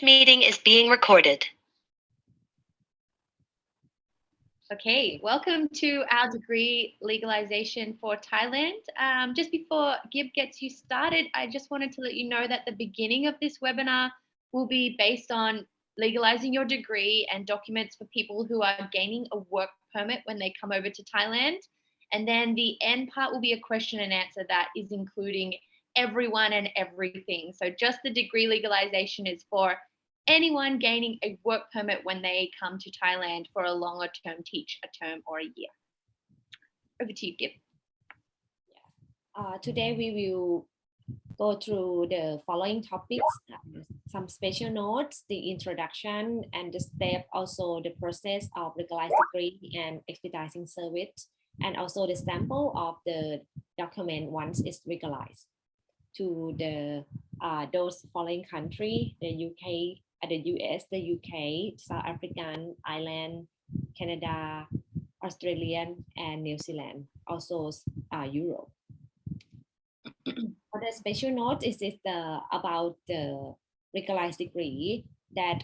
meeting is being recorded. Okay, welcome to our degree legalization for Thailand. Just before Gib gets you started, I just wanted to let you know that the beginning of this webinar will be based on legalizing your degree and documents for people who are gaining a work permit when they come over to Thailand. And then the end part will be a question and answer that is including everyone and everything. So just the degree legalization is for anyone gaining a work permit when they come to Thailand for a longer term teach, a term or a year. Over to you, Gib. Today we will go through the following topics, some special notes, the introduction and the step, also the process of legalized degree and expediting service, and also the sample of the document once it's legalized to the those following country, the UK, the US, the UK, South African, Ireland, Canada, Australian, and New Zealand, also Europe. For the special note is about the legalized degree that,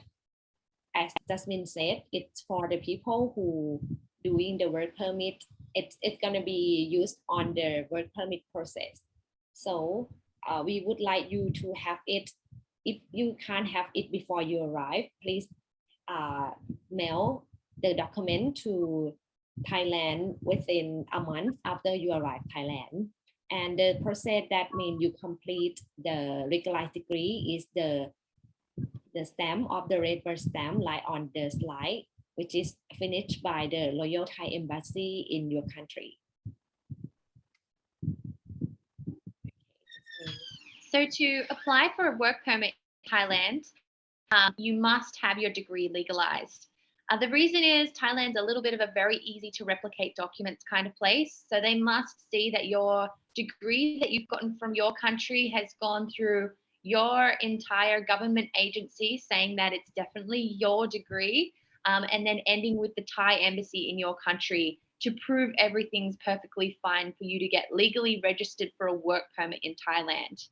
as Jasmine said, it's for the people who doing the work permit. It's gonna be used on the work permit process. So we would like you to have it. If you can't have it before you arrive, please mail the document to Thailand within a month after you arrive Thailand. And the process that means you complete the legalized degree is the stamp of the red bird stamp like on the slide, which is finished by the Royal Thai Embassy in your country. So to apply for a work permit in Thailand, you must have your degree legalized. The reason is Thailand's a little bit of a very easy to replicate documents kind of place. So they must see that your degree that you've gotten from your country has gone through your entire government agency saying that it's definitely your degree, and then ending with the Thai embassy in your country to prove everything's perfectly fine for you to get legally registered for a work permit in Thailand.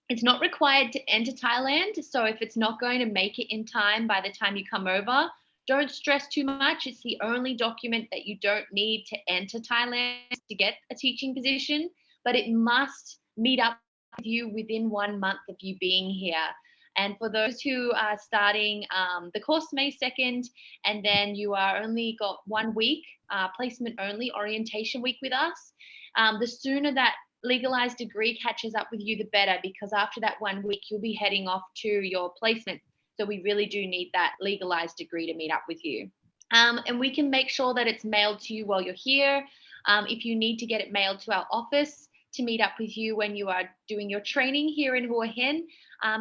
It's not required to enter Thailand, so if it's not going to make it in time by the time you come over, don't stress too much. It's the only document that you don't need to enter Thailand to get a teaching position, but it must meet up with you within 1 month of you being here. And for those who are starting the course May 2nd, and then you are only got 1 week, placement only, orientation week with us, the sooner that legalized degree catches up with you, the better, because after that 1 week, you'll be heading off to your placement. So we really do need that legalized degree to meet up with you. And we can make sure that it's mailed to you while you're here. If you need to get it mailed to our office to meet up with you when you are doing your training here in Hua Hin,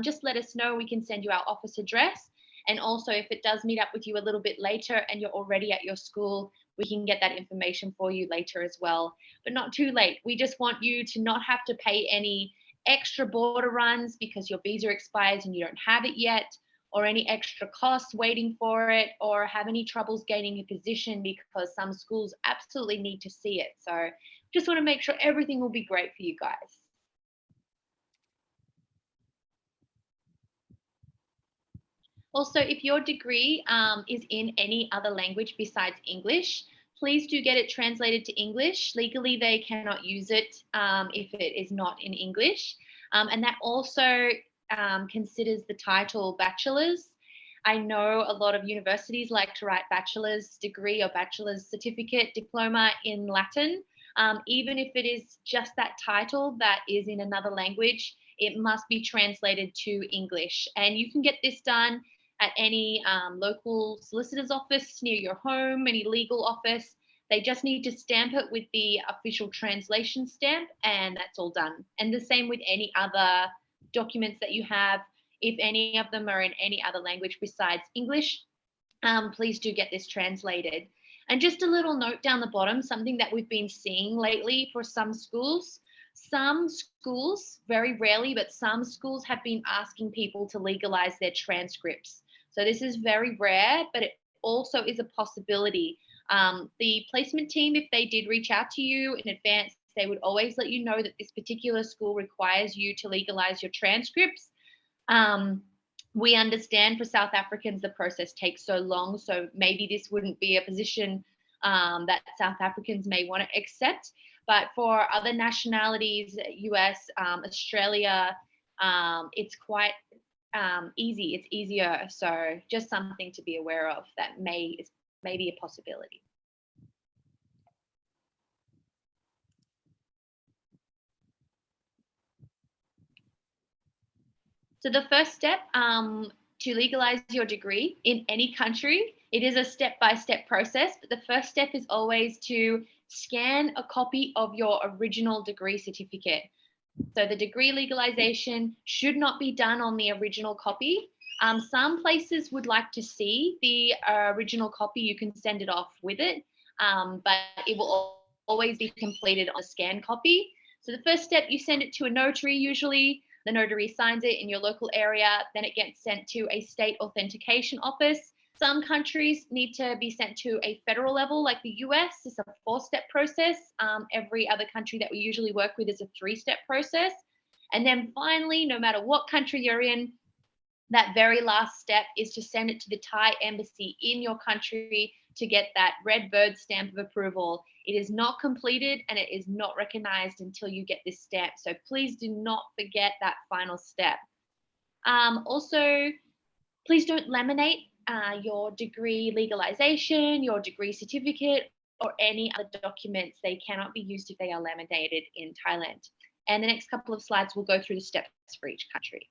just let us know. We can send you our office address. And also if it does meet up with you a little bit later and you're already at your school, we can get that information for you later as well, but not too late. We just want you to not have to pay any extra border runs because your visa expires and you don't have it yet, or any extra costs waiting for it, or have any troubles gaining a position because some schools absolutely need to see it. So just want to make sure everything will be great for you guys. Also, if your degree is in any other language besides English, please do get it translated to English. Legally, they cannot use it if it is not in English. And that also considers the title bachelor's. I know a lot of universities like to write bachelor's degree or bachelor's certificate, diploma in Latin. Even if it is just that title that is in another language, it must be translated to English. And you can get this done at any local solicitor's office near your home, any legal office. They just need to stamp it with the official translation stamp, and that's all done. And the same with any other documents that you have. If any of them are in any other language besides English, please do get this translated. And just a little note down the bottom, something that we've been seeing lately for some schools. Some schools, very rarely, but some schools have been asking people to legalize their transcripts. So this is very rare, but it also is a possibility. The placement team, if they did reach out to you in advance, they would always let you know that this particular school requires you to legalize your transcripts. We understand for South Africans the process takes so long, so maybe this wouldn't be a position that South Africans may want to accept. But for other nationalities, US, Australia, it's quite easy. It's easier. So just something to be aware of that may be a possibility. So the first step to legalize your degree in any country, it is a step-by-step process, but the first step is always to scan a copy of your original degree certificate. So the degree legalization should not be done on the original copy. Some places would like to see the original copy. You can send it off with it, but it will always be completed on a scanned copy. So the first step, you send it to a notary usually. The notary signs it in your local area. Then it gets sent to a state authentication office. Some countries need to be sent to a federal level, like the US. It's a 4-step process. Every other country that we usually work with is a 3-step process. And then finally, no matter what country you're in, that very last step is to send it to the Thai embassy in your country to get that red bird stamp of approval. It is not completed and it is not recognized until you get this stamp. So please do not forget that final step. Also, please don't laminate your degree legalization, your degree certificate, or any other documents. They cannot be used if they are laminated in Thailand. And the next couple of slides will go through the steps for each country.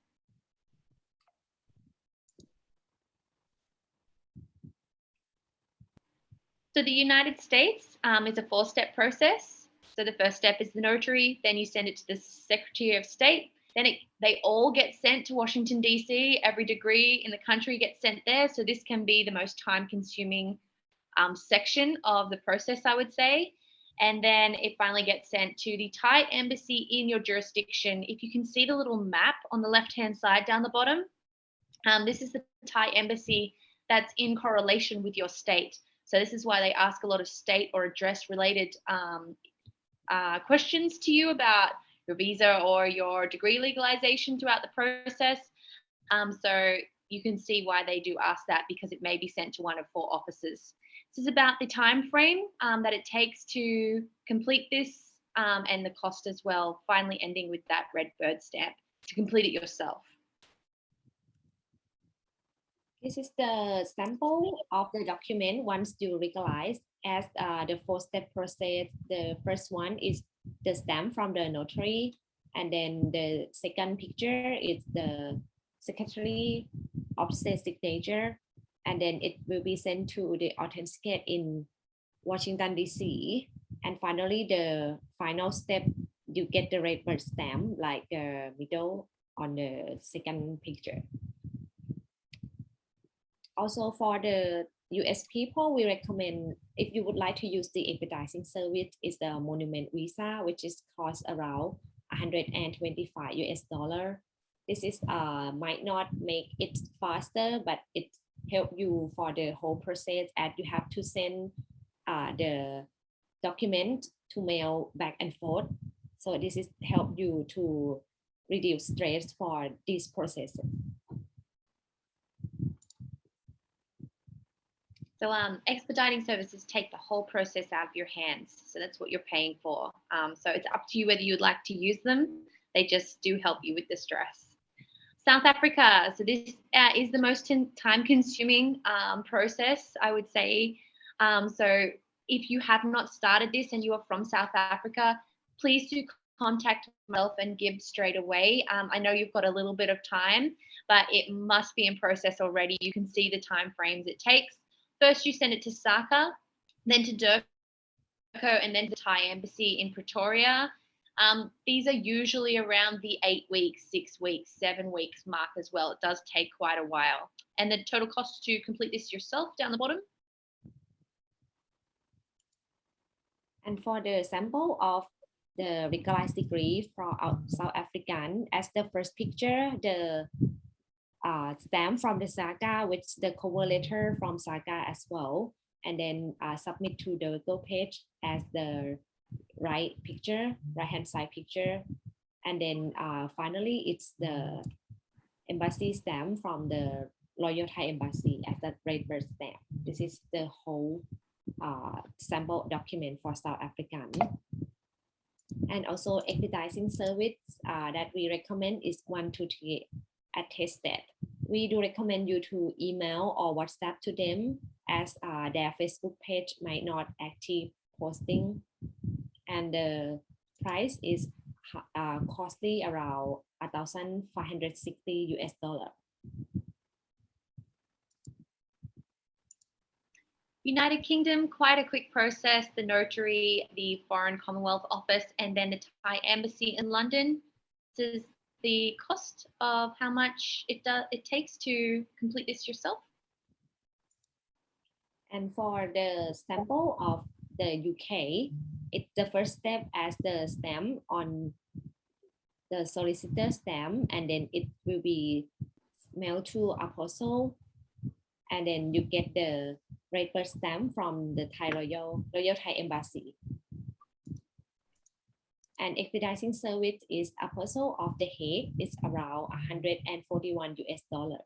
So the United States is a 4-step process. So the first step is the notary, then you send it to the Secretary of State, then they all get sent to Washington, D.C. Every degree in the country gets sent there. So this can be the most time-consuming section of the process, I would say. And then it finally gets sent to the Thai embassy in your jurisdiction. If you can see the little map on the left-hand side down the bottom, this is the Thai embassy that's in correlation with your state. So this is why they ask a lot of state or address related questions to you about your visa or your degree legalization throughout the process. So you can see why they do ask that, because it may be sent to one of 4 offices. This is about the time frame that it takes to complete this and the cost as well, finally ending with that red bird stamp to complete it yourself. This is the sample of the document once you legalize. As the 4-step process, the first one is the stamp from the notary, and then the second picture is the Secretary of State signature, and then it will be sent to the authenticate in Washington, D.C. And finally, the final step, you get the red bird stamp like the middle on the second picture. Also, for the US people, we recommend, if you would like to use the expediting service, is the monument visa, which is cost around $125 US. This is might not make it faster, but it help you for the whole process, as you have to send the document to mail back and forth. So this is help you to reduce stress for this process. So expediting services take the whole process out of your hands. So that's what you're paying for. So it's up to you whether you'd like to use them. They just do help you with the stress. South Africa. So this is the most time-consuming process, I would say. So if you have not started this and you are from South Africa, please do contact myself and give straight away. I know you've got a little bit of time, but it must be in process already. You can see the time frames it takes. First, you send it to SACA, then to DIRCO, and then to the Thai embassy in Pretoria. These are usually around the 8 weeks, 6 weeks, 7 weeks mark as well. It does take quite a while. And the total cost to complete this yourself down the bottom. And for the sample of the legalized degree from South African, as the first picture, the stamp from the SACA with the cover letter from SACA as well, and then submit to the Google page as the right hand side picture, and then finally it's the embassy stamp from the Royal Thai Embassy as a red bird stamp. This is the whole sample document for South African. And also expediting service that we recommend is 1 to 3 attested. We do recommend you to email or WhatsApp to them as their Facebook page might not active posting, and the price is costly around 1,560 US dollar. United Kingdom, quite a quick process. The notary, the Foreign Commonwealth Office, and then the Thai Embassy in London. This is the cost of how much it takes to complete this yourself. And for the sample of the UK, it's the first step as the stamp on the solicitor stamp, and then it will be mailed to Apostle, and then you get the red bird stamp from the Royal Thai Embassy. And expediting service is Apostle of the Hague. It's around 141 US dollar.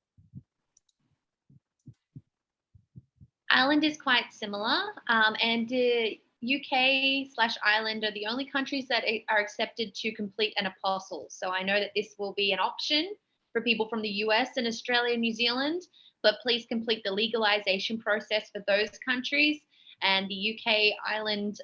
Ireland is quite similar, and the UK/Ireland are the only countries that are accepted to complete an apostle. So I know that this will be an option for people from the US and Australia and New Zealand, but please complete the legalization process for those countries. And the UK-Ireland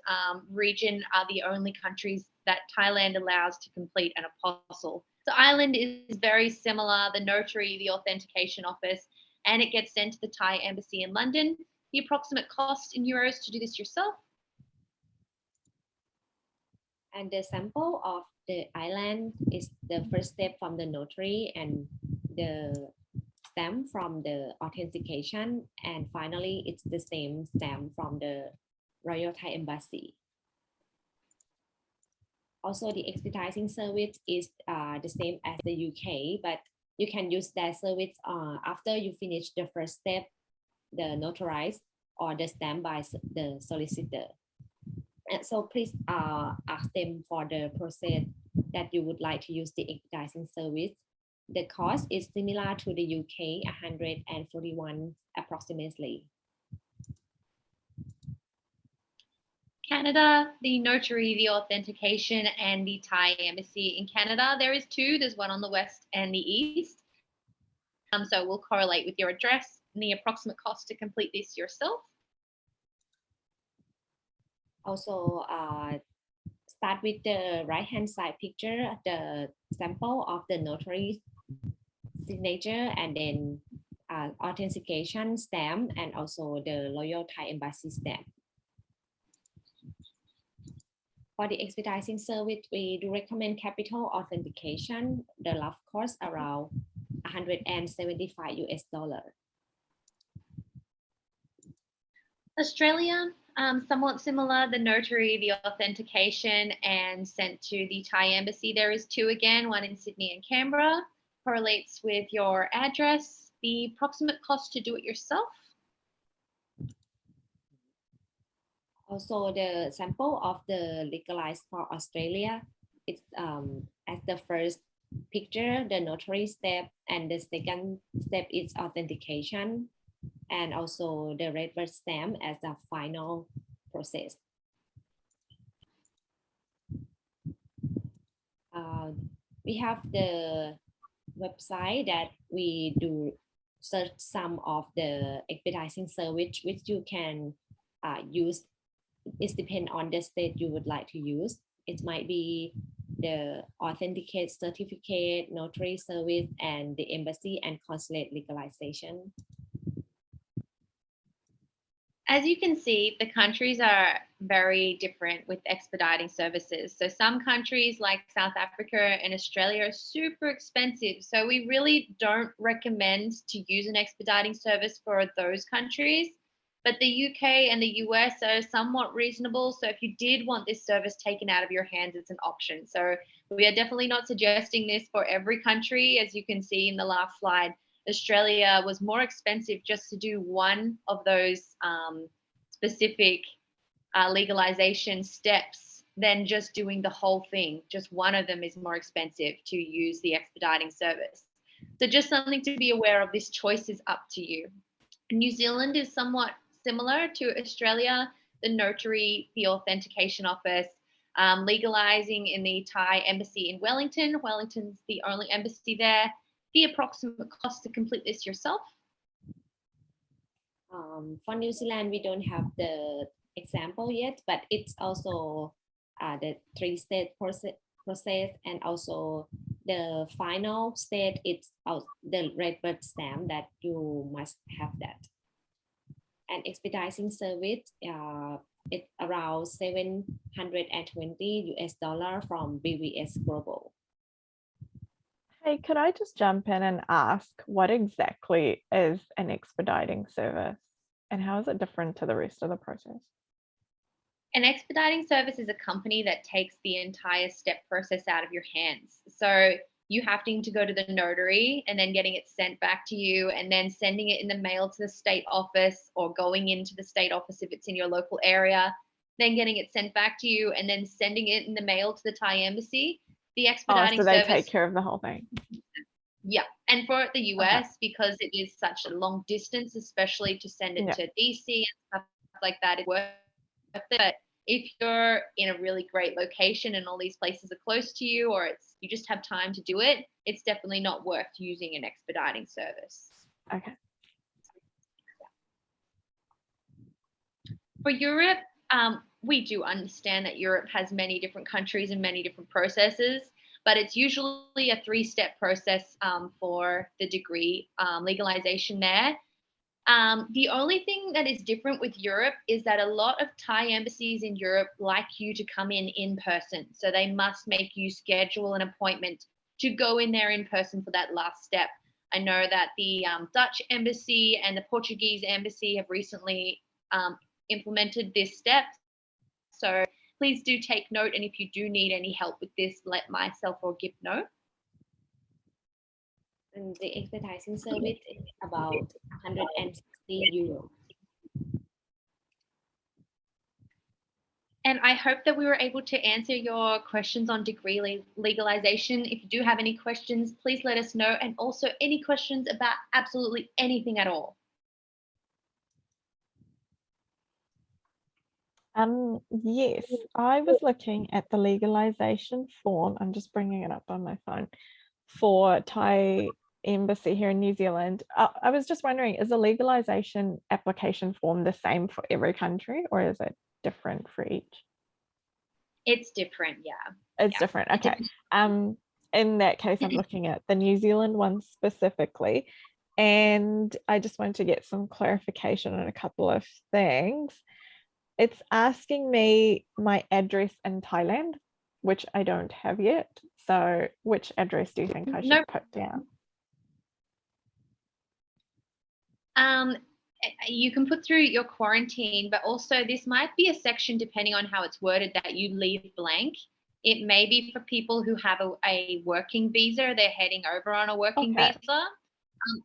region are the only countries that Thailand allows to complete an apostle. So Ireland is very similar, the notary, the authentication office, and it gets sent to the Thai Embassy in London. The approximate cost in euros to do this yourself? And the sample of the island is the first step from the notary, and the stamp from the authentication, and finally it's the same stamp from the Royal Thai Embassy. Also, the expediting service is the same as the UK, but you can use that service after you finish the first step, the notarized or the stamp by the solicitor. And so please ask them for the process that you would like to use the expediting service. The cost is similar to the UK, 141 approximately. Canada, the notary, the authentication, and the Thai Embassy in Canada. There is two. There's one on the west and the east. So we'll correlate with your address and the approximate cost to complete this yourself. Also, start with the right-hand side picture, the sample of the notary signature, and then authentication stamp, and also the Royal Thai Embassy stamp. For the expediting service, we do recommend capital authentication. The rough cost around 175 US dollar. Australia, somewhat similar, the notary, the authentication, and sent to the Thai Embassy. There is two again, one in Sydney and Canberra. Correlates with your address. The approximate cost to do it yourself. Also, the sample of the legalized for Australia, it's as the first picture, the notary step, and the second step is authentication, and also the red bird stamp as the final process. We have the website that we do search some of the expediting service which you can use. It depends on the state you would like to use. It might be the authenticate certificate, notary service, and the embassy and consulate legalization. As you can see, the countries are very different with expediting services. So some countries like South Africa and Australia are super expensive. So we really don't recommend to use an expediting service for those countries. But the UK and the US are somewhat reasonable. So if you did want this service taken out of your hands, it's an option. So we are definitely not suggesting this for every country. As you can see in the last slide, Australia was more expensive just to do one of those specific legalization steps than just doing the whole thing. Just one of them is more expensive to use the expediting service. So just something to be aware of. This choice is up to you. New Zealand is somewhat similar to Australia. The notary, the authentication office, legalizing in the Thai embassy in Wellington. Wellington's the only embassy there. The approximate cost to complete this yourself. For New Zealand, we don't have the example yet, but it's also the three-stage process, and also the final stage, it's the red bird stamp that you must have that. And expediting service, it's around $720 from BVS Global. Hey, could I just jump in and ask what exactly is an expediting service and how is it different to the rest of the process? An expediting service is a company that takes the entire step process out of your hands. So you having to go to the notary and then getting it sent back to you and then sending it in the mail to the state office or going into the state office if it's in your local area, then getting it sent back to you and then sending it in the mail to the Thai embassy. The expediting so they service take care of the whole thing. Yeah, and for the US, because it is such a long distance, especially to send it to DC and stuff like that, it's worth it. But if you're in a really great location and all these places are close to you, or you just have time to do it, it's definitely not worth using an expediting service. Okay. For Europe, we do understand that Europe has many different countries and many different processes, but it's usually a 3-step process for the degree legalization there. The only thing that is different with Europe is that a lot of Thai embassies in Europe like you to come in person. So they must make you schedule an appointment to go in there in person for that last step. I know that the Dutch embassy and the Portuguese embassy have recently implemented this step. So please do take note. And if you do need any help with this, let myself or Gip know. And the expediting service is about €160. And I hope that we were able to answer your questions on degree legalization. If you do have any questions, please let us know. And also any questions about absolutely anything at all. Yes, I was looking at the legalization form. I'm just bringing it up on my phone for Thai embassy here in New Zealand. I was just wondering, is the legalization application form the same for every country or is it different for each? It's different, yeah. It's different. Okay. In that case, I'm looking at the New Zealand one specifically, and I just wanted to get some clarification on a couple of things. It's asking me my address in Thailand, which I don't have yet. So which address do you think I should put down? You can put through your quarantine, but also this might be a section, depending on how it's worded, that you leave blank. It may be for people who have a working visa, they're heading over on a working visa.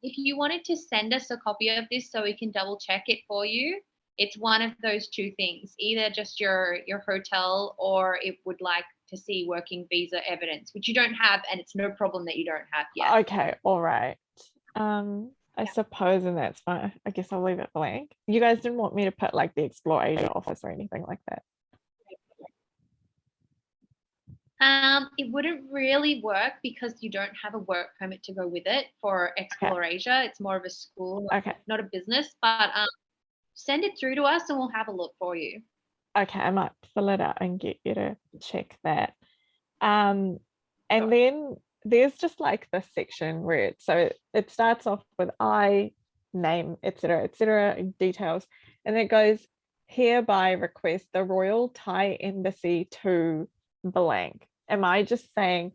If you wanted to send us a copy of this so we can double check it for you, it's one of those two things, either just your hotel or it would like to see working visa evidence, which you don't have, and it's no problem that you don't have yet. Okay, all right. I suppose, and that's fine. I guess I'll leave it blank. You guys didn't want me to put like the Explore Asia office or anything like that? It wouldn't really work because you don't have a work permit to go with it for Explore Asia. It's more of a school, not a business, but send it through to us and we'll have a look for you. Okay, I might fill it out and get you to check that. And then there's just like this section where it starts off with I, name, etc., details, and it goes, hereby request the Royal Thai Embassy to blank. Am I just saying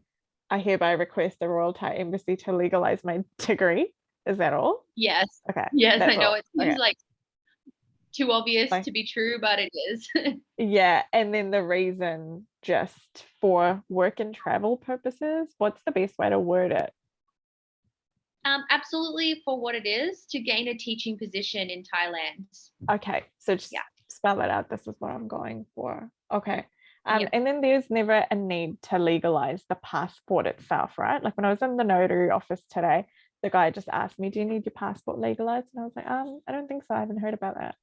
I hereby request the Royal Thai Embassy to legalize my degree? Is that all? Yes. Okay. Yes, I know it seems like too obvious to be true, but it is. Yeah, and then the reason just for work and travel purposes. What's the best way to word it? Absolutely, for what it is, to gain a teaching position in Thailand. Okay, so just spell that out. This is what I'm going for. Okay. And then there's never a need to legalize the passport itself, right? Like when I was in the notary office today, the guy just asked me, do you need your passport legalized? And I was like, I don't think so. I haven't heard about that.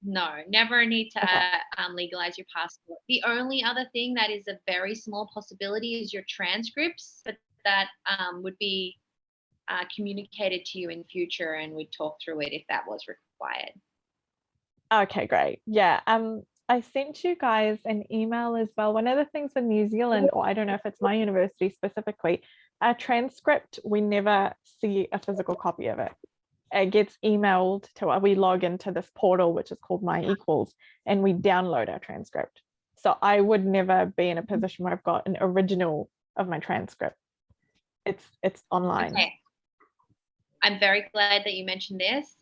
No, never need to Okay. legalize your passport. The only other thing that is a very small possibility is your transcripts, but that would be communicated to you in future, and we'd talk through it if that was required. Okay, great. Yeah. I sent you guys an email as well. One of the things with New Zealand, or I don't know if it's my university specifically, a transcript, we never see a physical copy of it. It gets emailed to us. We log into this portal, which is called My Equals, and we download our transcript. So I would never be in a position where I've got an original of my transcript. It's online. Okay. I'm very glad that you mentioned this,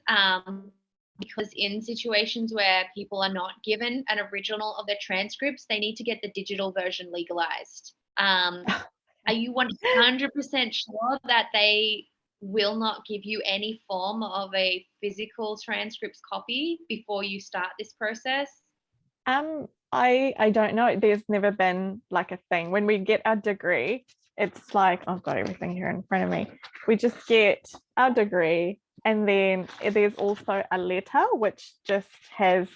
because in situations where people are not given an original of their transcripts, they need to get the digital version legalized. Are you 100% sure that they will not give you any form of a physical transcripts copy before you start this process? I don't know. There's never been like a thing. When we get our degree, it's like, I've got everything here in front of me. We just get our degree, and then there's also a letter which just has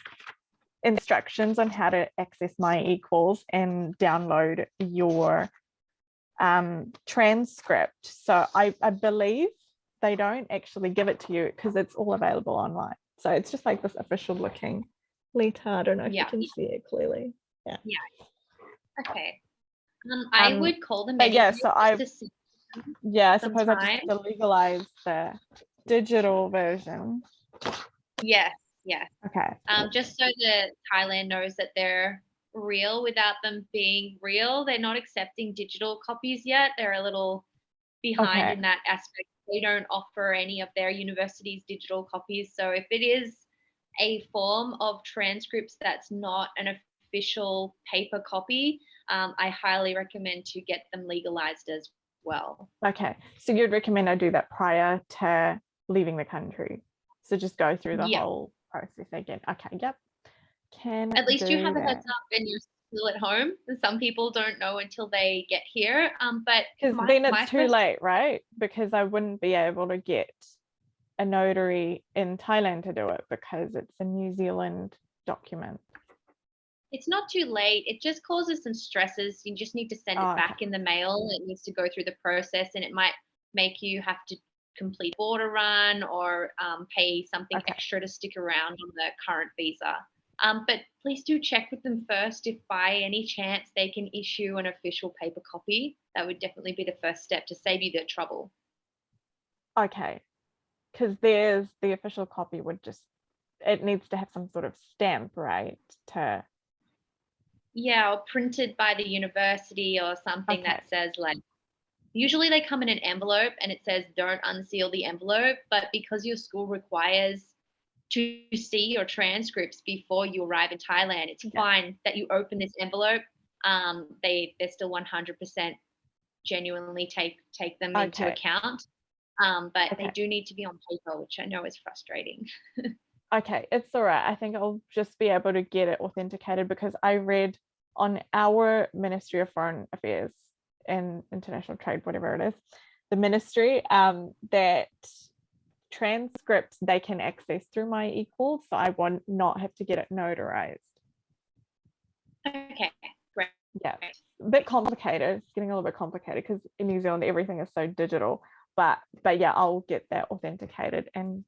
instructions on how to access My Equals and download your transcript. So I believe they don't actually give it to you because it's all available online. So it's just like this official looking letter. I don't know if you can see it clearly. Yeah. Okay. I would call them. But yeah, so I suppose I time. just to legalize the digital version. Yes. Okay. Just so that Thailand knows that they're real without them being real. They're not accepting digital copies yet. They're a little behind in that aspect. They don't offer any of their universities digital copies. So if it is a form of transcripts that's not an official paper copy, I highly recommend to get them legalized as well. Okay, so you'd recommend I do that prior to leaving the country? So just go through the whole process again. Okay, yep. At least you have a heads up and you're still at home. Some people don't know until they get here. But because then it's too late, right? Because I wouldn't be able to get a notary in Thailand to do it because it's a New Zealand document. It's not too late. It just causes some stresses. You just need to send it back in the mail. It needs to go through the process, and it might make you have to complete border run or pay something extra to stick around on the current visa. But please do check with them first if by any chance they can issue an official paper copy. That would definitely be the first step to save you the trouble. Okay, because there's the official copy would just, it needs to have some sort of stamp, right? Yeah, or printed by the university or something that says like, usually they come in an envelope and it says don't unseal the envelope, but because your school requires to see your transcripts before you arrive in Thailand, it's fine that you open this envelope. They're still 100% genuinely take them into account. But they do need to be on paper, which I know is frustrating. Okay, it's all right. I think I'll just be able to get it authenticated because I read on our Ministry of Foreign Affairs and International Trade, whatever it is, the ministry, that transcripts they can access through My Equals, so I will not have to get it notarized. Okay, great. Yeah, a bit complicated. It's getting a little bit complicated because in New Zealand everything is so digital. But yeah, I'll get that authenticated and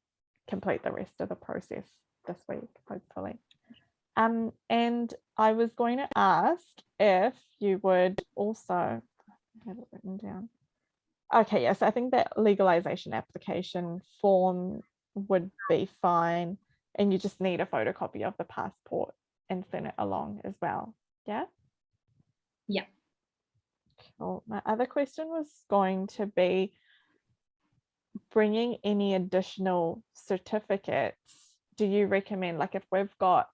complete the rest of the process this week, hopefully. And I was going to ask if you would also, I have it written down. Okay, yes, I think that legalization application form would be fine. And you just need a photocopy of the passport and send it along as well. Yeah? Yeah. Cool. My other question was going to be bringing any additional certificates. Do you recommend, like if we've got,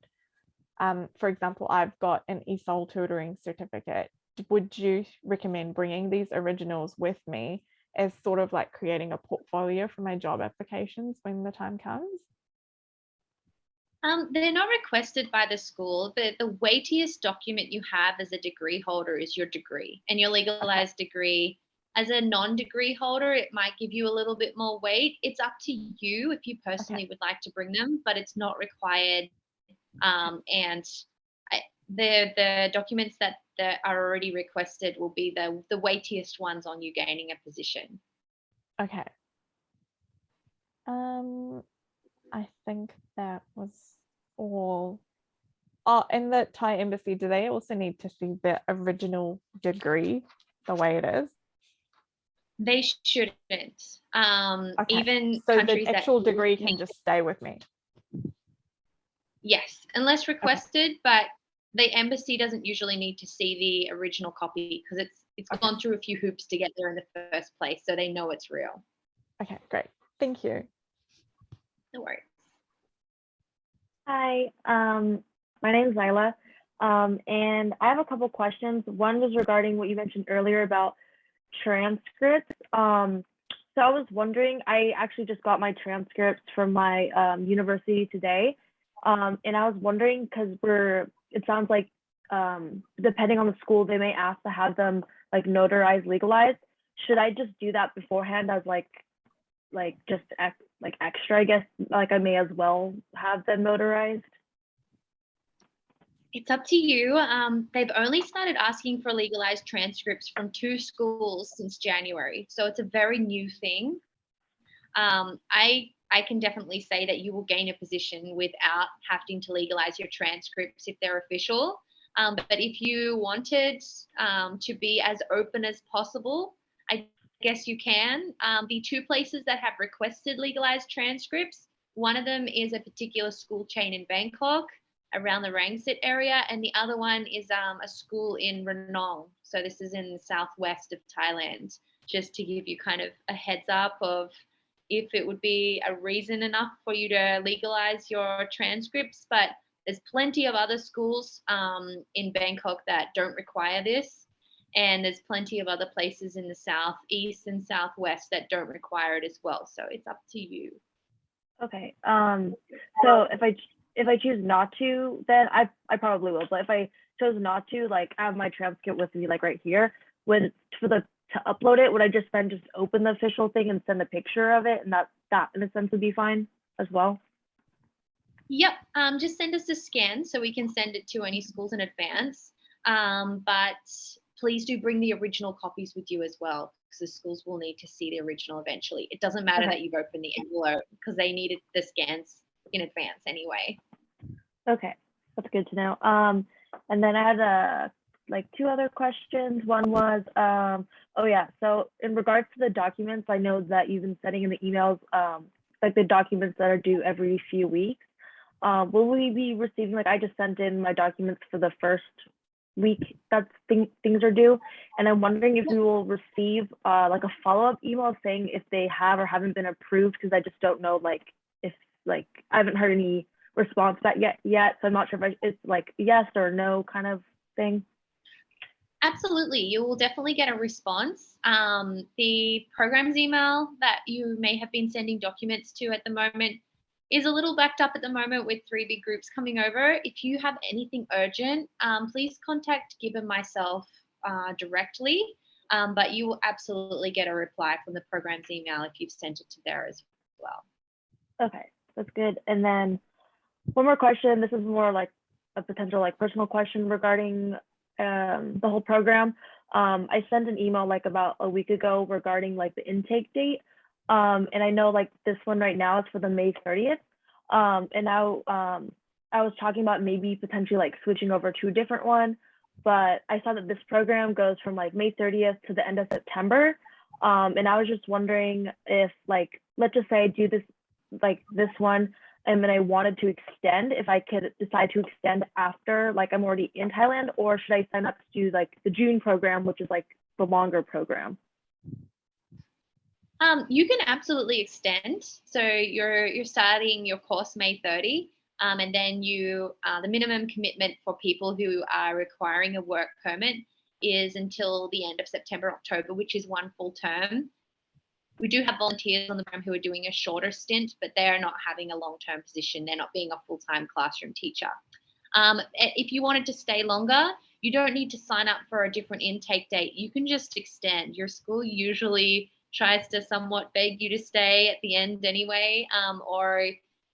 for example, I've got an ESOL tutoring certificate, would you recommend bringing these originals with me as sort of like creating a portfolio for my job applications when the time comes? They're not requested by the school. The weightiest document you have as a degree holder is your degree, and your legalized degree As a non-degree holder, it might give you a little bit more weight. It's up to you if you personally would like to bring them, but it's not required. And the documents that are already requested will be the weightiest ones on you gaining a position. Okay. I think that was all. Oh, in the Thai embassy, do they also need to see the original degree the way it is? They shouldn't. Okay. Even So countries the that actual degree need- can just stay with me. Yes, unless requested, but the embassy doesn't usually need to see the original copy because it's gone through a few hoops to get there in the first place, so they know it's real. Okay, great. Thank you. No worries. Hi, my name is Zyla, and I have a couple questions. One was regarding what you mentioned earlier about transcripts. So I was wondering, I actually just got my transcripts from my university today, and I was wondering because it sounds like depending on the school, they may ask to have them like notarized, legalized. Should I just do that beforehand as like just extra, I guess, like I may as well have them notarized? It's up to you. They've only started asking for legalized transcripts from 2 schools since January, so it's a very new thing. I can definitely say that you will gain a position without having to legalize your transcripts if they're official. But if you wanted to be as open as possible, I guess you can. The 2 places that have requested legalized transcripts, one of them is a particular school chain in Bangkok around the Rangsit area, and the other one is a school in Ranong. So this is in the southwest of Thailand, just to give you kind of a heads up of if it would be a reason enough for you to legalize your transcripts. But there's plenty of other schools in Bangkok that don't require this. And there's plenty of other places in the southeast and southwest that don't require it as well. So it's up to you. Okay. So if I choose not to, then I probably will. But if I chose not to, like I have my transcript with me, like right here, to upload it, would I just open the official thing and send a picture of it, and that in a sense would be fine as well? Yep. Just send us a scan so we can send it to any schools in advance. But please do bring the original copies with you as well, because the schools will need to see the original eventually. It doesn't matter that you've opened the envelope because they needed the scans in advance anyway. Okay, that's good to know. And then I had like 2 other questions. One was, oh yeah, so in regards to the documents, I know that you've been sending in the emails, like the documents that are due every few weeks. Will we be receiving, like I just sent in my documents for the first week that things are due, and I'm wondering if we will receive like a follow-up email saying if they have or haven't been approved, because I just don't know like if like I haven't heard any response to that yet, so I'm not sure if it's like yes or no kind of thing. Absolutely, you will definitely get a response. The program's email that you may have been sending documents to at the moment is a little backed up at the moment with 3 big groups coming over. If you have anything urgent, please contact Gib and myself directly, but you will absolutely get a reply from the program's email if you've sent it to there as well. Okay, that's good. And then one more question. This is more like a potential like personal question regarding the whole program. I sent an email like about a week ago regarding like the intake date. And I know like this one right now is for the May 30th. And now I was talking about maybe potentially like switching over to a different one, but I saw that this program goes from like May 30th to the end of September. And I was just wondering if like, let's just say I do this one, and then I wanted to extend, if I could decide to extend after like I'm already in Thailand, or should I sign up to do like the June program, which is like the longer program? You can absolutely extend. So you're starting your course May 30, and then the minimum commitment for people who are requiring a work permit is until the end of September, October, which is 1 full term. We do have volunteers on the program who are doing a shorter stint, but they are not having a long-term position. They're not being a full-time classroom teacher. If you wanted to stay longer, you don't need to sign up for a different intake date. You can just extend. Your school usually tries to somewhat beg you to stay at the end anyway, or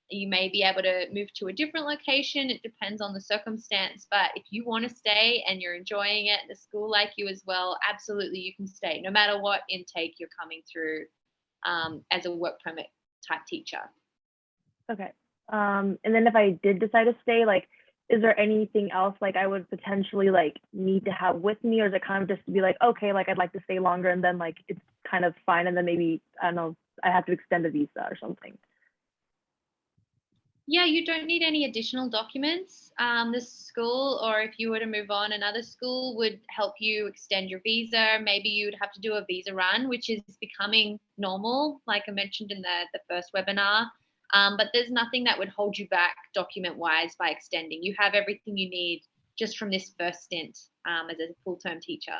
you may be able to move to a different location. It depends on the circumstance. But if you want to stay and you're enjoying it, the school like you as well, absolutely you can stay, no matter what intake you're coming through as a work permit type teacher. Okay. And then if I did decide to stay, like, is there anything else like I would potentially like need to have with me, or is it kind of just to be like, okay, like I'd like to stay longer, and then like it's kind of fine, and then maybe I don't know, I have to extend a visa or something? Yeah, you don't need any additional documents. The school, or if you were to move on, another school would help you extend your visa. Maybe you'd have to do a visa run, which is becoming normal, like I mentioned in the first webinar. But there's nothing that would hold you back document-wise by extending. You have everything you need just from this first stint as a full-term teacher.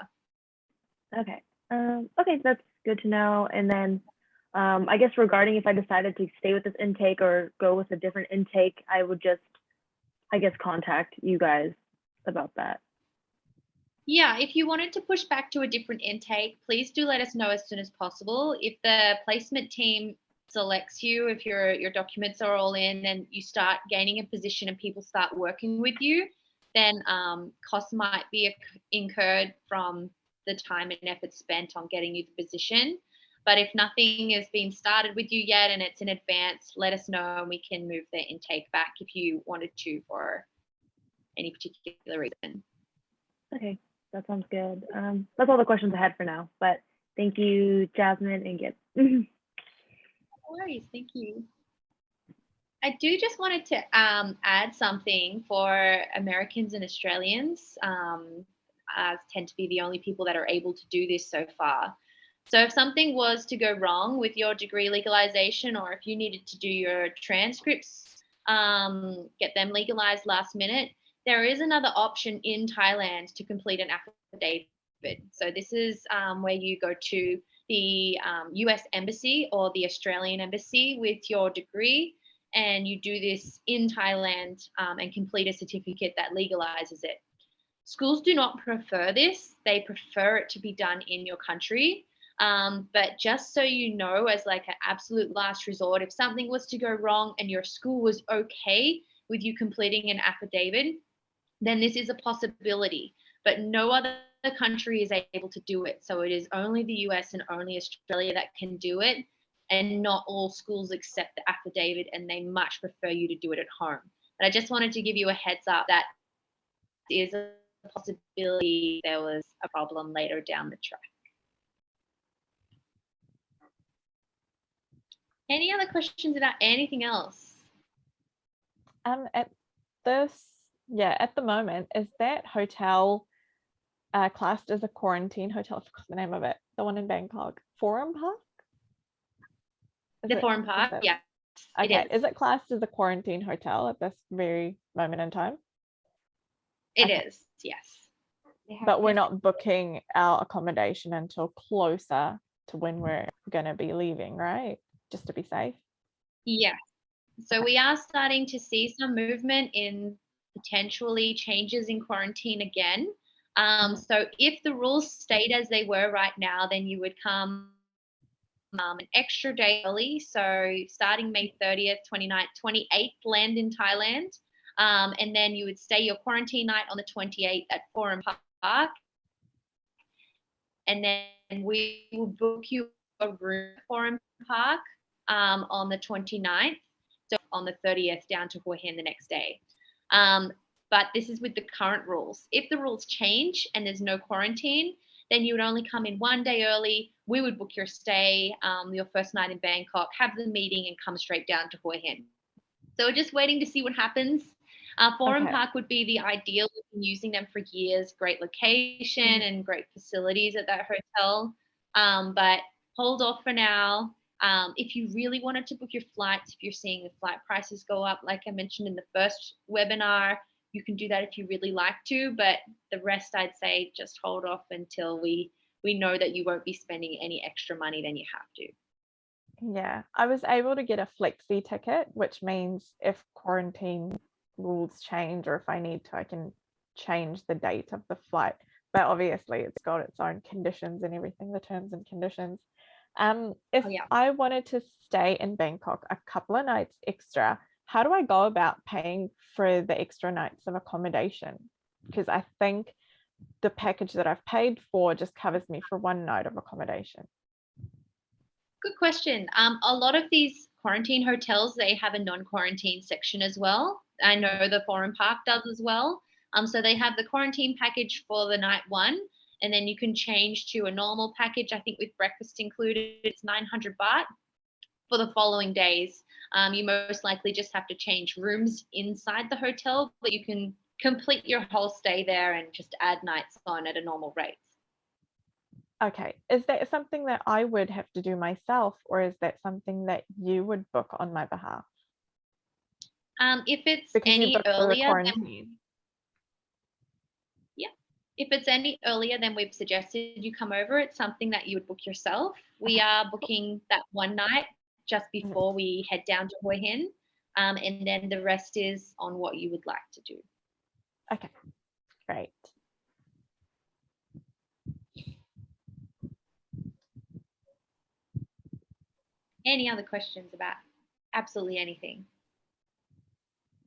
Okay. Okay, that's good to know. And then I guess regarding if I decided to stay with this intake or go with a different intake, I would just, I guess, contact you guys about that. Yeah, if you wanted to push back to a different intake, please do let us know as soon as possible. If the placement team selects you, if your documents are all in and you start gaining a position and people start working with you, then costs might be incurred from the time and effort spent on getting you the position. But if nothing has been started with you yet and it's in advance, let us know and we can move the intake back if you wanted to for any particular reason. Okay, that sounds good. That's all the questions I had for now, but thank you, Jasmine and Gib. No worries, thank you. I do just wanted to add something for Americans and Australians, as tend to be the only people that are able to do this so far. So if something was to go wrong with your degree legalization, or if you needed to do your transcripts, get them legalized last minute, there is another option in Thailand to complete an affidavit. So this is where you go to the US Embassy or the Australian Embassy with your degree, and you do this in Thailand and complete a certificate that legalizes it. Schools do not prefer this. They prefer it to be done in your country. But just so you know, as like an absolute last resort, if something was to go wrong and your school was okay with you completing an affidavit, then this is a possibility. But no other country is able to do it. So it is only the US and only Australia that can do it. And not all schools accept the affidavit, and they much prefer you to do it at home. But I just wanted to give you a heads up that is a possibility there was a problem later down the track. Any other questions about anything else? At the moment, is that hotel classed as a quarantine hotel? I forgot the name of it. The one in Bangkok, Forum Park. The Forum Park, yeah. Okay, is it classed as a quarantine hotel at this very moment in time? It is, yes. But we're not booking our accommodation until closer to when we're going to be leaving, right? Just to be safe. Yeah. So we are starting to see some movement in potentially changes in quarantine again. So if the rules stayed as they were right now, then you would come an extra day early. So starting May 30th, 29th, 28th, land in Thailand. And then you would stay your quarantine night on the 28th at Forum Park. And then we will book you a room at Forum Park on the 29th. So on the 30th down to Hua Hin the next day. But this is with the current rules. If the rules change and there's no quarantine, then you would only come in one day early. We would book your stay, your first night in Bangkok, have the meeting and come straight down to Hua Hin. So we're just waiting to see what happens. Forum Park would be the ideal. We've been using them for years. Great location and great facilities at that hotel. But hold off for now. If you really wanted to book your flights, if you're seeing the flight prices go up, like I mentioned in the first webinar, you can do that if you really like to, but the rest I'd say just hold off until we know that you won't be spending any extra money than you have to. Yeah, I was able to get a flexi ticket, which means if quarantine rules change or if I need to, I can change the date of the flight, but obviously it's got its own conditions and everything, the terms and conditions. If Oh, yeah. I wanted to stay in Bangkok a couple of nights extra, how do I go about paying for the extra nights of accommodation? Because I think the package that I've paid for just covers me for one night of accommodation. Good question. A lot of these quarantine hotels, they have a non-quarantine section as well. I know the Foreign Park does as well. So they have the quarantine package for the night one, and then you can change to a normal package. I think with breakfast included, it's 900 baht for the following days. You most likely just have to change rooms inside the hotel, but you can complete your whole stay there and just add nights on at a normal rate. Okay, is that something that I would have to do myself, or is that something that you would book on my behalf? If it's Because you any booked for the earlier, then, quarantine. yeah. If it's any earlier than we've suggested you come over, it's something that you would book yourself. We are booking that one night just before we head down to Hoi Hin, and then the rest is on what you would like to do. Okay, great. Any other questions about absolutely anything?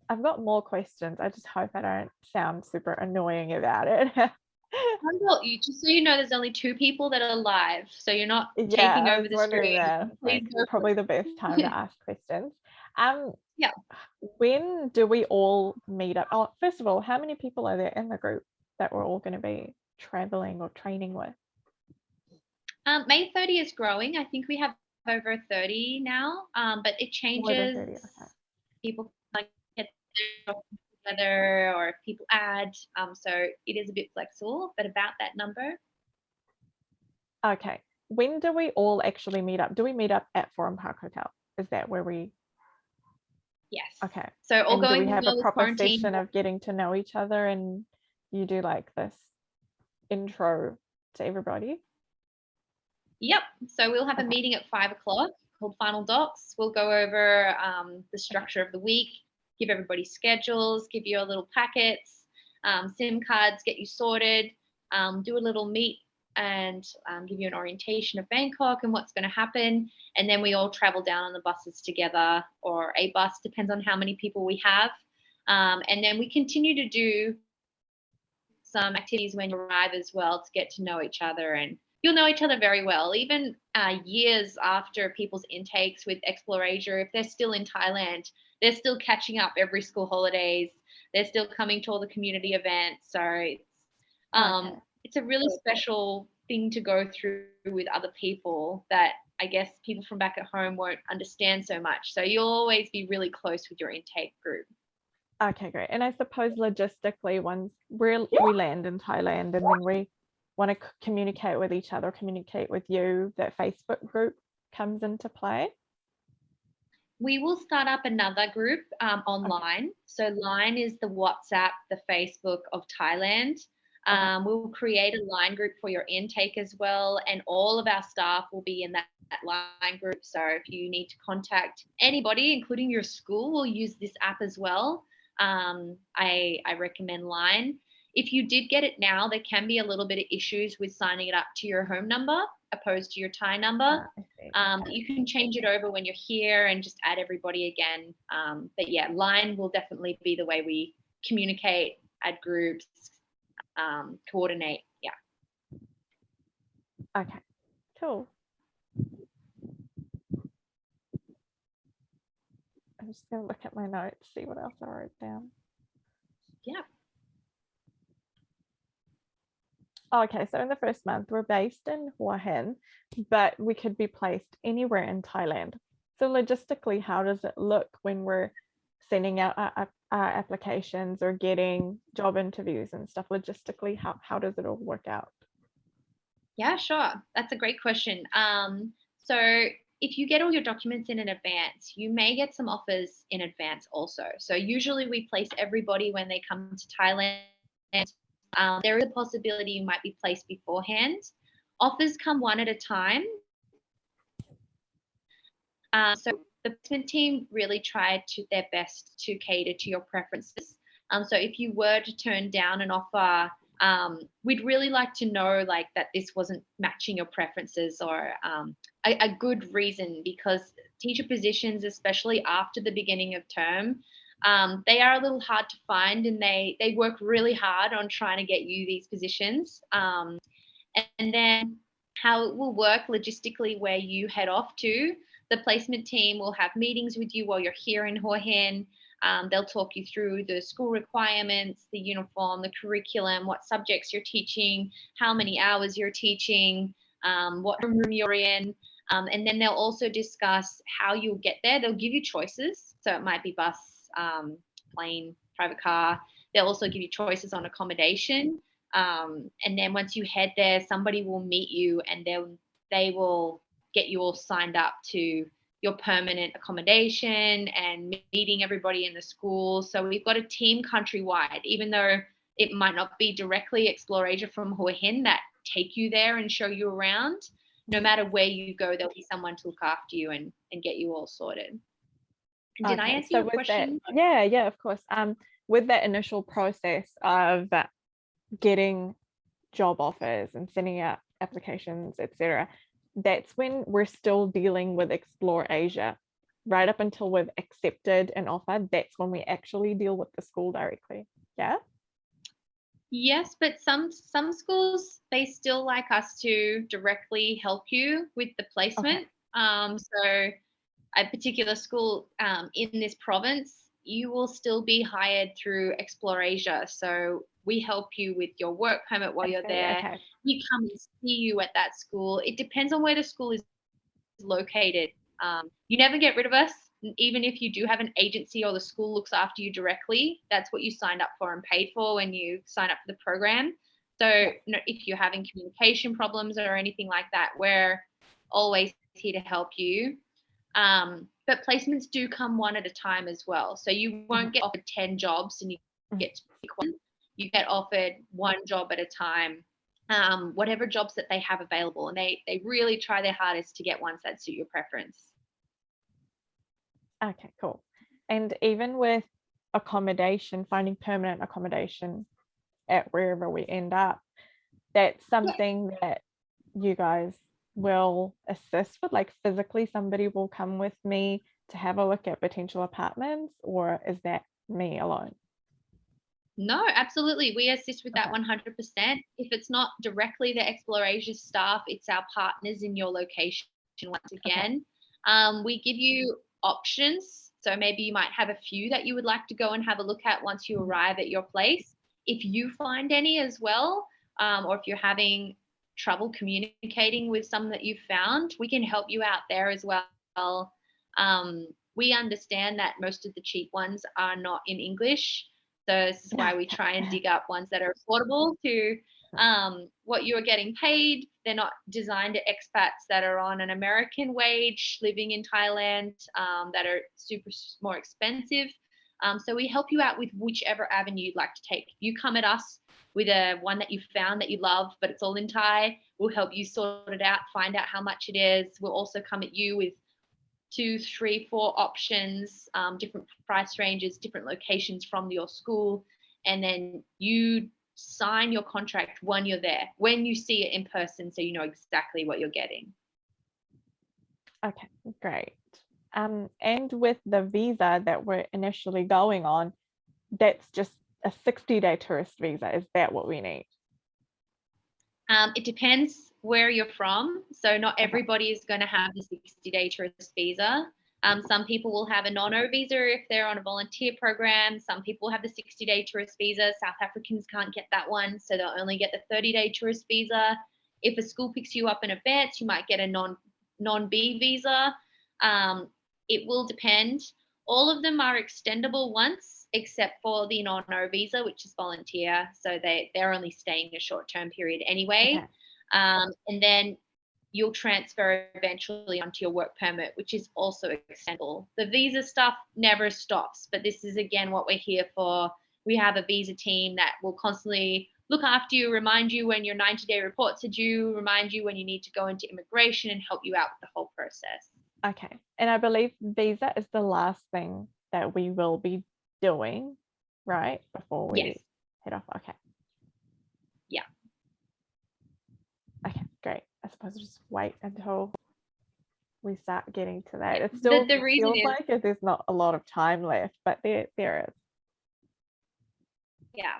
I've got more questions. I just hope I don't sound super annoying about it. Well, just so you know, there's only 2 people that are live, so you're not Yeah, taking I over was the wondering screen. that. Please Like, go for probably it. the best time to ask questions. Yeah. When do we all meet up? Oh, first of all, how many people are there in the group that we're all going to be traveling or training with? May 30 is growing. I think we have over 30 now, but it More than changes. 30, okay. People like get together, or if people add. So it is a bit flexible, but about that number. Okay. When do we all actually meet up? Do we meet up at Foreign Park Hotel? Is that where we? Yes. Okay. So all And do we going have a well with proper quarantine. session of getting to know each other, and you do like this intro to everybody? Yep. So we'll have a Okay. meeting at 5 o'clock called Final Docs. We'll go over the structure of the week, give everybody schedules, give you a little packets, SIM cards, get you sorted, do a little meet and give you an orientation of Bangkok and what's going to happen. And then we all travel down on the buses together, or a bus, depends on how many people we have. And then we continue to do some activities when you arrive as well to get to know each other, and you'll know each other very well. Even years after people's intakes with Explorasia, if they're still in Thailand, they're still catching up every school holidays. They're still coming to all the community events. So it's a really special thing to go through with other people that I guess people from back at home won't understand so much. So you'll always be really close with your intake group. Okay, great. And I suppose logistically, once we land in Thailand and then we want to communicate with each other, communicate with you, that Facebook group comes into play? We will start up another group online. So Line is the WhatsApp, the Facebook of Thailand. We'll create a Line group for your intake as well. And all of our staff will be in that Line group. So if you need to contact anybody, including your school, we'll use this app as well. I recommend Line. If you did get it now, there can be a little bit of issues with signing it up to your home number opposed to your Thai number. You can change it over when you're here and just add everybody again. But yeah, Line will definitely be the way we communicate, add groups, coordinate. Yeah. Okay, cool. I'm just going to look at my notes, see what else I wrote down. Yeah. Okay, so in the first month, we're based in Hua Hin, but we could be placed anywhere in Thailand. So logistically, how does it look when we're sending out our applications or getting job interviews and stuff? Logistically, how does it all work out? Yeah, sure. That's a great question. So if you get all your documents in advance, you may get some offers in advance also. So usually we place everybody when they come to Thailand. There is a possibility you might be placed beforehand. Offers come one at a time. So the placement team really tried their best to cater to your preferences. So if you were to turn down an offer, we'd really like to know like that this wasn't matching your preferences, or a good reason, because teacher positions, especially after the beginning of term, they are a little hard to find, and they work really hard on trying to get you these positions. And then how it will work logistically, where you head off to, the placement team will have meetings with you while you're here in Hua Hin. They'll talk you through the school requirements, the uniform, the curriculum, what subjects you're teaching, how many hours you're teaching, what room you're in. And then they'll also discuss how you'll get there. They'll give you choices. So it might be bus, plane, private car. They'll also give you choices on accommodation. And then once you head there, somebody will meet you, and they will get you all signed up to your permanent accommodation and meeting everybody in the school. So we've got a team countrywide, even though it might not be directly Explore Asia from Hua Hin that take you there and show you around. No matter where you go, there'll be someone to look after you and get you all sorted. Did I answer your question? Yeah, of course. With that initial process of getting job offers and sending out applications, etc., that's when we're still dealing with Explore Asia. Right up until we've accepted an offer, that's when we actually deal with the school directly. Yeah. Yes, but some schools, they still like us to directly help you with the placement. So a particular school in this province, you will still be hired through Explore Asia. So we help you with your work permit while you're there. Okay. We come and see you at that school. It depends on where the school is located. You never get rid of us, even if you do have an agency or the school looks after you directly. That's what you signed up for and paid for when you sign up for the program. So if you're having communication problems or anything like that, we're always here to help you. But placements do come one at a time as well. So you won't get offered 10 jobs and you get to pick one. You get offered one job at a time, whatever jobs that they have available. And they really try their hardest to get ones that suit your preference. Okay, cool. And even with accommodation, finding permanent accommodation at wherever we end up, that's something that you guys will assist with, like physically somebody will come with me to have a look at potential apartments, or is that me alone? No, absolutely. We assist with that Okay. 100%. If it's not directly the Explore Asia staff, it's our partners in your location once again. We give you options. So maybe you might have a few that you would like to go and have a look at once you arrive at your place. If you find any as well, or if you're having trouble communicating with some that you've found, we can help you out there as well. We understand that most of the cheap ones are not in English. So this is why we try and dig up ones that are affordable to what you are getting paid. They're not designed to expats that are on an American wage living in Thailand, that are super more expensive. So we help you out with whichever avenue you'd like to take. You come at us with one that you found that you love, but it's all in Thai. We'll help you sort it out, find out how much it is. We'll also come at you with 2, 3, 4 options, different price ranges, different locations from your school, and then you sign your contract when you're there, when you see it in person, so you know exactly what you're getting. Okay, great. And with the visa that we're initially going on, that's just a 60-day tourist visa. Is that what we need? It depends where you're from. So not everybody is going to have the 60-day tourist visa. Some people will have a non-O visa if they're on a volunteer program. Some people have the 60-day tourist visa. South Africans can't get that one, so they'll only get the 30-day tourist visa. If a school picks you up in advance, you might get a non-B visa. It will depend. All of them are extendable once, except for the non-O visa, which is volunteer. So they're only staying a short-term period anyway. Okay. And then you'll transfer eventually onto your work permit, which is also extendable. The visa stuff never stops, but this is again what we're here for. We have a visa team that will constantly look after you, remind you when your 90-day reports are due, remind you when you need to go into immigration, and help you out with the whole process. Okay. And I believe visa is the last thing that we will be doing right? Before we Yes. head off. Okay. Yeah. Okay, great. I suppose I'll just wait until we start getting to that. Yeah, It still the reason feels is, like there's not a lot of time left, but there is. yeah.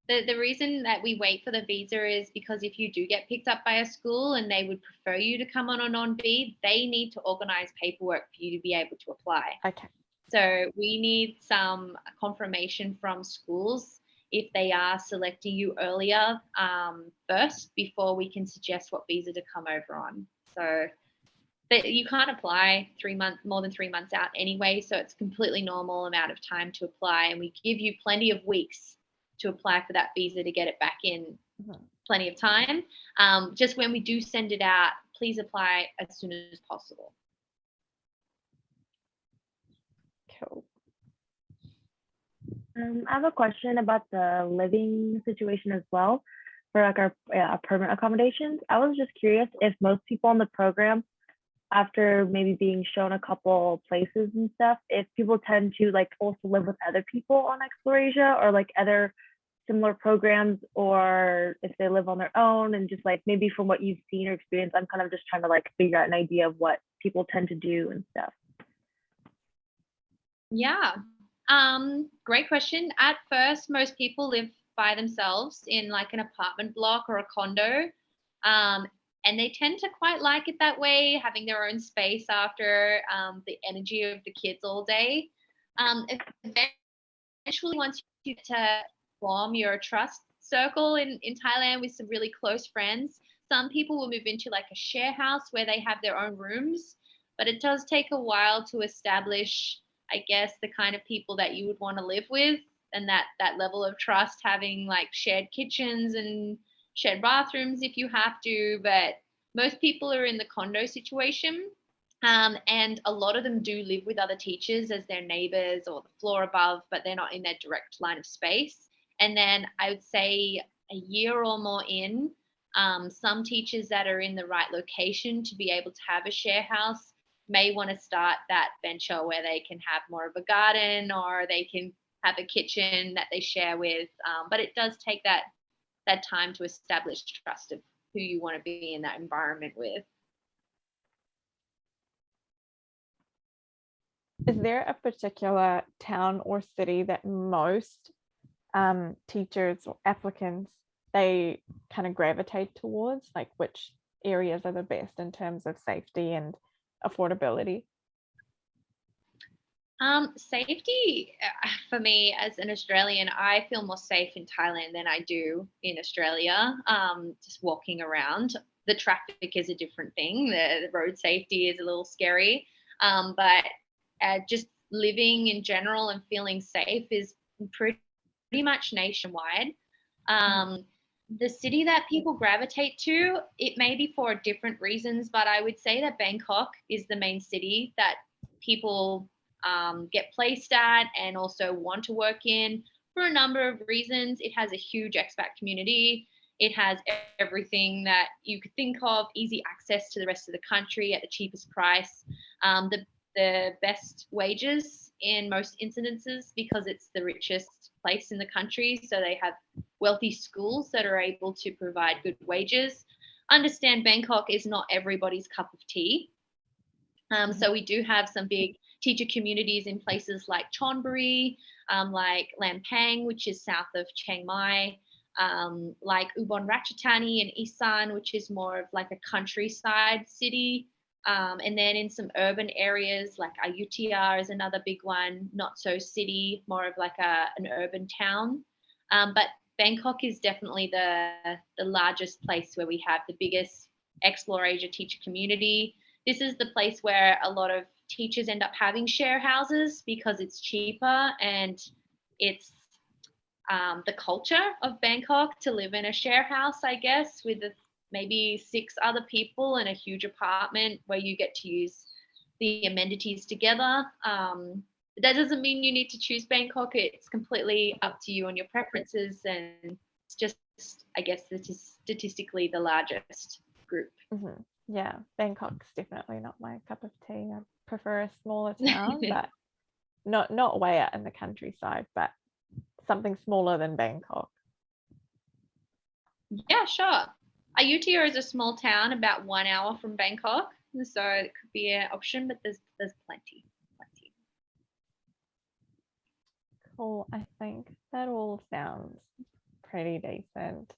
The reason that we wait for the visa is because if you do get picked up by a school and they would prefer you to come on a non-bid, they need to organize paperwork for you to be able to apply. Okay. So we need some confirmation from schools if they are selecting you earlier first before we can suggest what visa to come over on. So but you can't apply more than 3 months out anyway. So it's completely normal amount of time to apply. And we give you plenty of weeks to apply for that visa to get it back in plenty of time. Just when we do send it out, please apply as soon as possible. Cool. I have a question about the living situation as well for like our permanent accommodations. I was just curious if most people in the program, after maybe being shown a couple places and stuff, if people tend to like also live with other people on Explorasia or like other similar programs, or if they live on their own, and just like maybe from what you've seen or experienced, I'm kind of just trying to like figure out an idea of what people tend to do and stuff. Yeah. Great question. At first, most people live by themselves in like an apartment block or a condo. And they tend to quite like it that way, having their own space after the energy of the kids all day. Eventually, once you get to form your trust circle in Thailand with some really close friends, some people will move into like a share house where they have their own rooms. But it does take a while to establish, I guess, the kind of people that you would want to live with, and that level of trust, having like shared kitchens and shared bathrooms if you have to. But most people are in the condo situation. And a lot of them do live with other teachers as their neighbors or the floor above, but they're not in their direct line of space. And then I would say a year or more in, some teachers that are in the right location to be able to have a share house may want to start that venture where they can have more of a garden, or they can have a kitchen that they share with. But it does take that time to establish trust of who you want to be in that environment with. Is there a particular town or city that most teachers or applicants, they kind of gravitate towards? Like which areas are the best in terms of safety and affordability? Safety for me as an Australian, I feel more safe in Thailand than I do in Australia. Just walking around, the traffic is a different thing. The road safety is a little scary, but just living in general and feeling safe is pretty much nationwide. The city that people gravitate to, it may be for different reasons, but I would say that Bangkok is the main city that people get placed at and also want to work in for a number of reasons. It has a huge expat community. It has everything that you could think of, easy access to the rest of the country at the cheapest price, the best wages in most incidences because it's the richest place in the country. So they have wealthy schools that are able to provide good wages. Understand Bangkok is not everybody's cup of tea. So we do have some big teacher communities in places like Chonburi, like Lampang, which is south of Chiang Mai, like Ubon Ratchathani and Isan, which is more of like a countryside city. And then in some urban areas like Ayutthaya is another big one, not so city, more of like an urban town. But Bangkok is definitely the largest place where we have the biggest Explorasia teacher community. This is the place where a lot of teachers end up having share houses because it's cheaper, and it's the culture of Bangkok to live in a share house, I guess, with maybe 6 other people in a huge apartment where you get to use the amenities together. That doesn't mean you need to choose Bangkok. It's completely up to you and your preferences, and it's just, I guess, statistically the largest group. Mm-hmm. Yeah, Bangkok's definitely not my cup of tea. I prefer a smaller town, but not way out in the countryside, but something smaller than Bangkok? Yeah, sure. Ayutthaya is a small town about 1 hour from Bangkok, so it could be an option, but there's plenty. Cool. I think that all sounds pretty decent.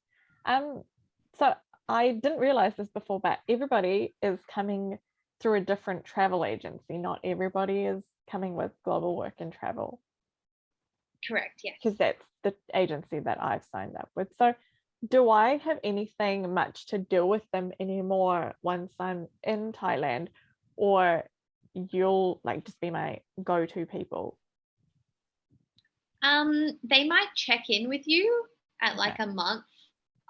So I didn't realize this before, but everybody is coming through a different travel agency. Not everybody is coming with Global Work and Travel, Correct, yes. because that's the agency that I've signed up with. So do I have anything much to do with them anymore once I'm in Thailand, or you'll like just be my go-to people? They might check in with you at like a month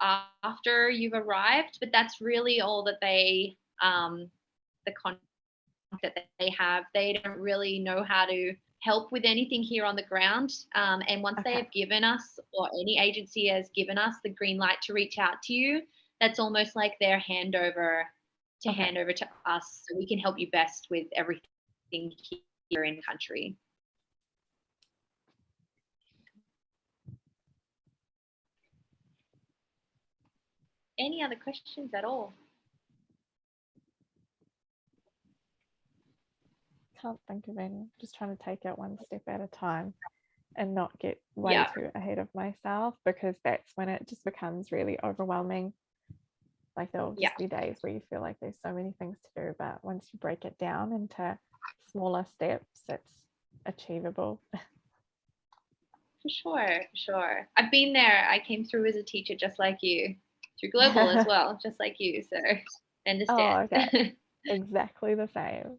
after you've arrived, but that's really all that they the contact that they have. They don't really know how to help with anything here on the ground. And once they have given us, or any agency has given us the green light to reach out to you, that's almost like their handover to us, so we can help you best with everything here in country. Any other questions at all? Can't think of any. Just trying to take it one step at a time and not get way too ahead of myself, because that's when it just becomes really overwhelming. Like there'll just be days where you feel like there's so many things to do, but once you break it down into smaller steps, it's achievable. For sure. I've been there. I came through as a teacher just like you, through global as well, just like you. So I understand. Oh, okay. Exactly the same.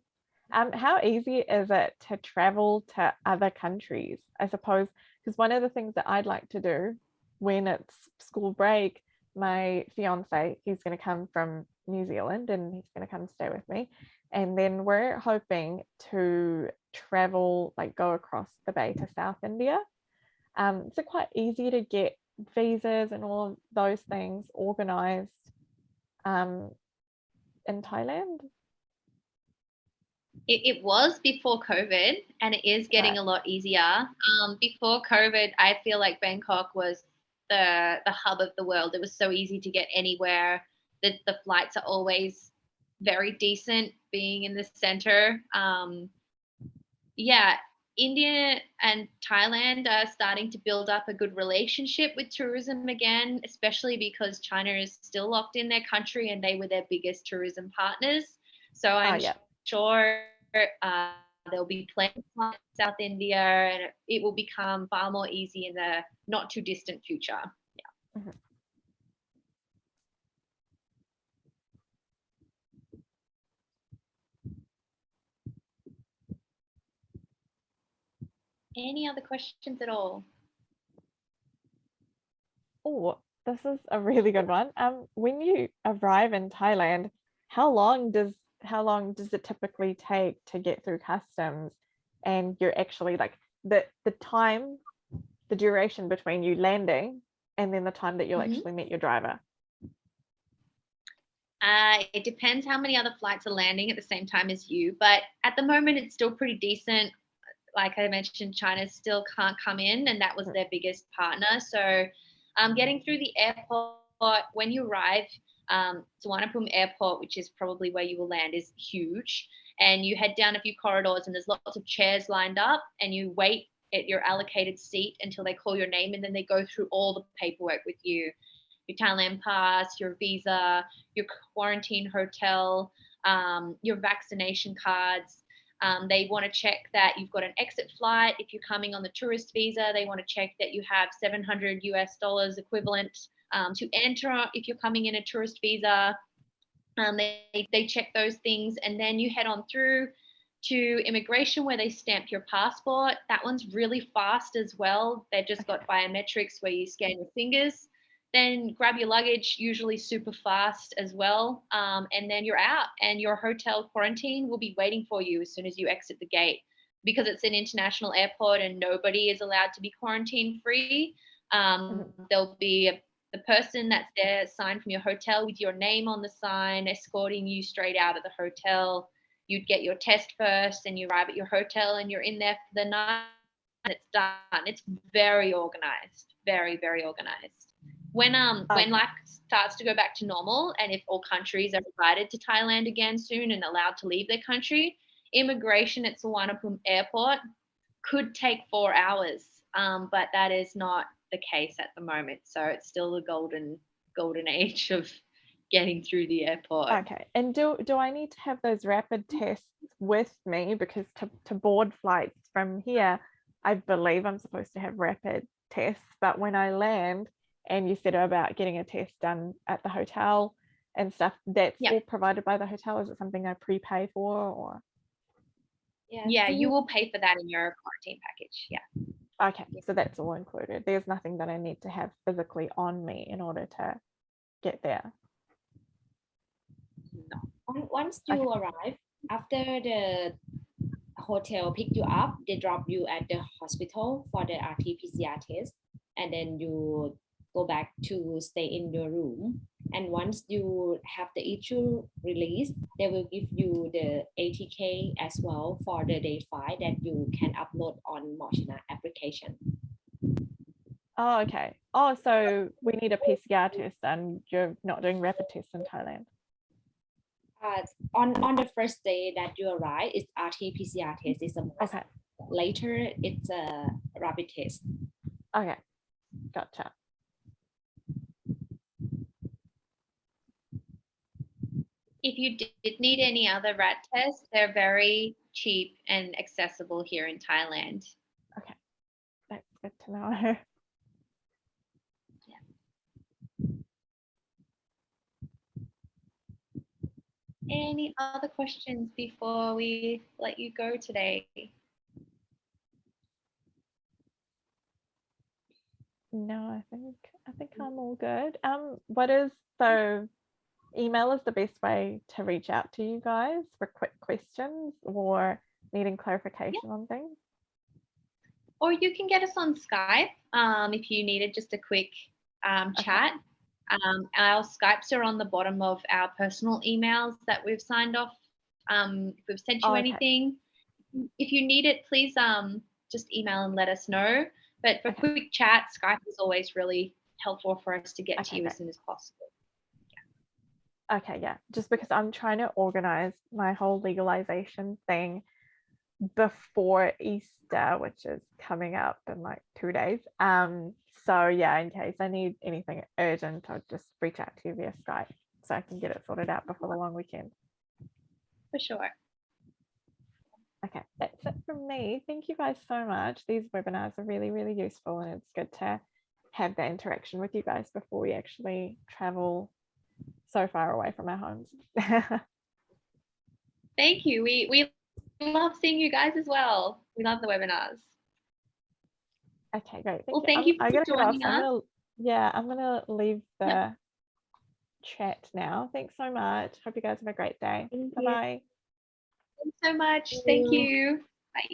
How easy is it to travel to other countries? I suppose, because one of the things that I'd like to do when it's school break, my fiance, he's going to come from New Zealand and he's going to come stay with me. And then we're hoping to travel, like go across the bay to South India. Is it quite easy to get visas and all of those things organized in Thailand? It was before COVID, and it is getting a lot easier. Before COVID, I feel like Bangkok was the hub of the world. It was so easy to get anywhere. The flights are always very decent, being in the center. India and Thailand are starting to build up a good relationship with tourism again, especially because China is still locked in their country and they were their biggest tourism partners. So I'm sure there'll be plenty of flights to South India, and it will become far more easy in the not too distant future. Yeah. Mm-hmm. Any other questions at all? Oh, this is a really good one. When you arrive in Thailand, how long does it typically take to get through customs? And you're actually like the duration between you landing and then the time that you'll actually meet your driver? It depends how many other flights are landing at the same time as you, but at the moment it's still pretty decent. Like I mentioned, China still can't come in, and that was their biggest partner. So getting through the airport, when you arrive, Suvarnabhumi Airport, which is probably where you will land, is huge. And you head down a few corridors and there's lots of chairs lined up, and you wait at your allocated seat until they call your name, and then they go through all the paperwork with you. Your Thailand pass, your visa, your quarantine hotel, your vaccination cards. They want to check that you've got an exit flight. If you're coming on the tourist visa, they want to check that you have $700 equivalent to enter if you're coming in a tourist visa. They check those things, and then you head on through to immigration where they stamp your passport. That one's really fast as well. They've just got biometrics where you scan your fingers. Then grab your luggage, usually super fast as well. And then you're out, and your hotel quarantine will be waiting for you as soon as you exit the gate. Because it's an international airport and nobody is allowed to be quarantine free, there'll be the person that's there signed from your hotel with your name on the sign, escorting you straight out of the hotel. You'd get your test first, and you arrive at your hotel and you're in there for the night. it's done. It's very organized, very, very organized. When life starts to go back to normal, and if all countries are invited to Thailand again soon and allowed to leave their country, immigration at Suvarnabhumi Airport could take 4 hours, but that is not the case at the moment. So it's still the golden age of getting through the airport. Okay, and do I need to have those rapid tests with me? Because to board flights from here, I believe I'm supposed to have rapid tests, but when I land, and you said about getting a test done at the hotel and stuff, that's all provided by the hotel? Is it something I prepay for, or? Yeah, you will pay for that in your quarantine package. Yeah. Okay, so that's all included. There's nothing that I need to have physically on me in order to get there. No. Once you arrive, after the hotel pick you up, they drop you at the hospital for the RT-PCR test, and then you go back to stay in your room. And once you have the issue released, they will give you the ATK as well for the day 5 that you can upload on Mochina application. Oh, okay. Oh, so we need a PCR test, and you're not doing rapid tests in Thailand? On the first day that you arrive, it's RT-PCR test. It's a must. Okay. Later, it's a rapid test. Okay, gotcha. If you did need any other rat tests, they're very cheap and accessible here in Thailand. Okay, that's good to know. Any other questions before we let you go today? No, I think I'm all good. So email is the best way to reach out to you guys for quick questions or needing clarification on things? Or you can get us on Skype if you needed just a quick chat. Our Skypes are on the bottom of our personal emails that we've signed off. If we've sent you anything, if you need it, please just email and let us know. But for quick chat, Skype is always really helpful for us to get to you as soon as possible. Okay, yeah, just because I'm trying to organize my whole legalization thing before Easter, which is coming up in like 2 days. So yeah, in case I need anything urgent, I'll just reach out to you via Skype so I can get it sorted out before the long weekend. For sure. Okay, that's it from me. Thank you guys so much. These webinars are really, really useful, and it's good to have that interaction with you guys before we actually travel so far away from our homes. Thank you. We love seeing you guys as well. We love the webinars. Okay, great. Well, thank you for joining us. I'm gonna leave the chat now. Thanks so much. Hope you guys have a great day. Bye-bye. Thanks so much. Thank you. Bye.